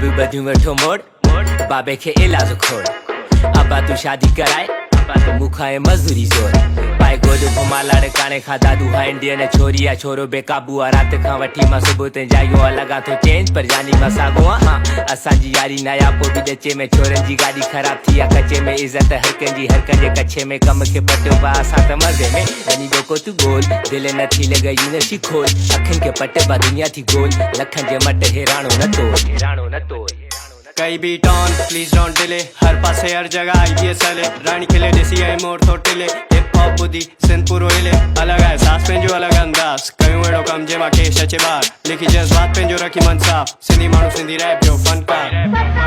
अभी बधू वेठो मोड़ बाबे के इलाज खोड़ अबा तू शादी कराए मुखाए मजदूरी जोर पाए गोद घुमा लाड़े काने खा दादू हा इंडियन छोरिया छोरो बेकाबू आ रात खां वठी मां सुबुह ताईं जागियो आ लगा तो चेंज पर जानी मां साॻो आ असांजी यारी नया पो बि ॾचे में छोरनि जी गाॾी ख़राब थी आ कचे में इज़त हर कंहिंजे कच्छे में कम खे पटियो पा असां त मज़े में वञी डोको तू गोल दिलि नथी लॻई नथी खोल अखियुनि खे पट बा दुनिया थी गोल लखनि जे मट हेराणो न तोड़ कई बीट ऑन प्लीज डोंट डिले हर पासे हर जगह आई सले रानी खिले देसी आई मोर तो टिले हिप हॉप बुद्धि सिंध पूरो हिले अलग है सांस पंहिंजो अलग अंदाज कयूं अहिड़ो कम जंहिंमां केश अचे ॿार लिखी जज़्बात पंहिंजो रखी मन साफ़ सिंधी माण्हू सिंधी रैप जो फनकार